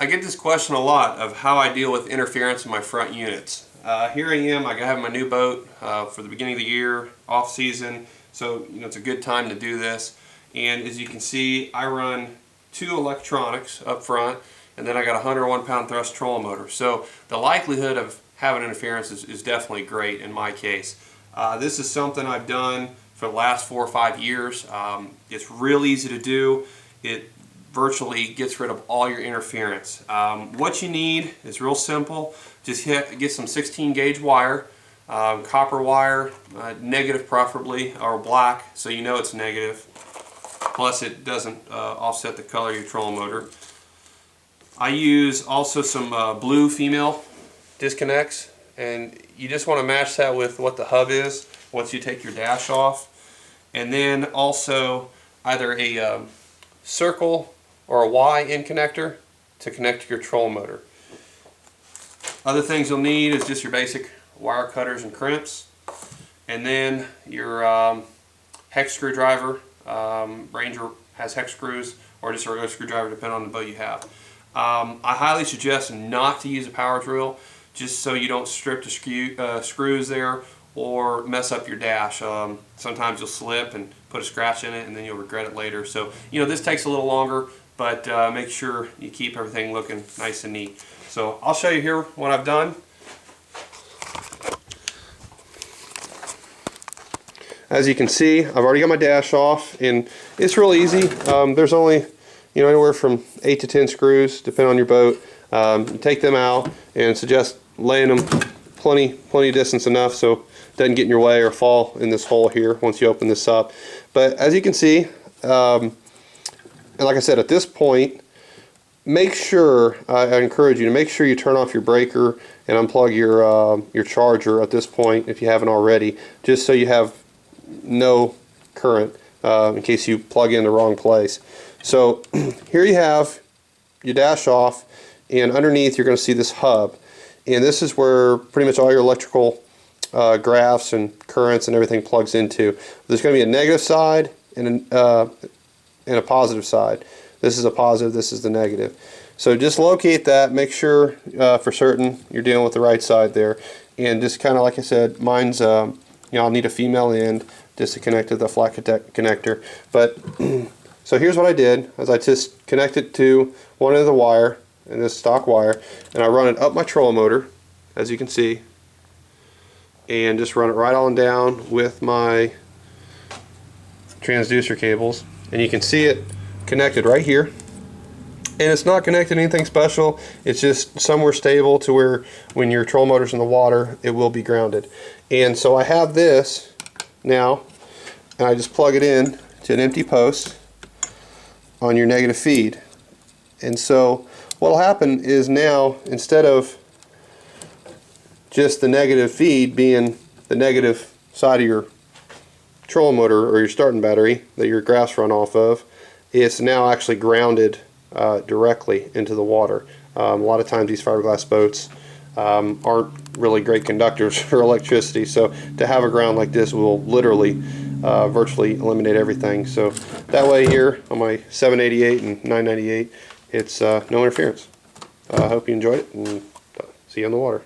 I get this question a lot of how I deal with interference in my front units. Here I am, I have my new boat for the beginning of the year, off season, so it's a good time to do this. And as you can see, I run 2 electronics up front, and then I got a 101 pound thrust trolling motor. So the likelihood of having interference is definitely great in my case. This is something I've done for the last 4 or 5 years. It's real easy to do. It virtually gets rid of all your interference. What you need is real simple. Just get some 16 gauge wire, copper wire, negative preferably, or black, so you know it's negative. Plus it doesn't offset the color of your trolling motor. I use also some blue female disconnects, and you just want to match that with what the hub is once you take your dash off. And then also either a circle or a Y in connector to connect to your trolling motor. Other things you'll need is just your basic wire cutters and crimps, and then your hex screwdriver. Ranger has hex screws, or just a regular screwdriver depending on the boat you have. I highly suggest not to use a power drill, just so you don't strip the screws there or mess up your dash. Sometimes you'll slip and put a scratch in it, and then you'll regret it later. So this takes a little longer, but make sure you keep everything looking nice and neat. So I'll show you here what I've done. As you can see, I've already got my dash off, and it's real easy. There's only anywhere from 8 to 10 screws, depending on your boat. Take them out, and suggest laying them plenty distance enough so it doesn't get in your way or fall in this hole here once you open this up. But as you can see, and like I said, at this point, make sure, I encourage you to make sure you turn off your breaker and unplug your charger at this point if you haven't already, just so you have no current in case you plug in the wrong place. So here you have your dash off, and underneath you're going to see this hub, and this is where pretty much all your electrical graphs and currents and everything plugs into. There's going to be a negative side and a positive side. This is a positive, this is the negative. So just locate that, make sure for certain you're dealing with the right side there, and just kind of like I said, mine's I'll need a female end just to connect to the flat connector. But so here's what I did, is I just connected to one end of the wire, and this stock wire, and I run it up my trolling motor, as you can see, and just run it right on down with my transducer cables, and you can see it connected right here. And it's not connected to anything special, it's just somewhere stable to where when your trolling motor's in the water it will be grounded. And so I have this now, and I just plug it in to an empty post on your negative feed. And so what will happen is now, instead of just the negative feed being the negative side of your trolling motor or your starting battery that your graphs run off of, it's now actually grounded directly into the water. A lot of times these fiberglass boats aren't really great conductors for electricity, so to have a ground like this will literally virtually eliminate everything. So that way here on my 788 and 998, it's no interference. I hope you enjoyed it, and see you on the water.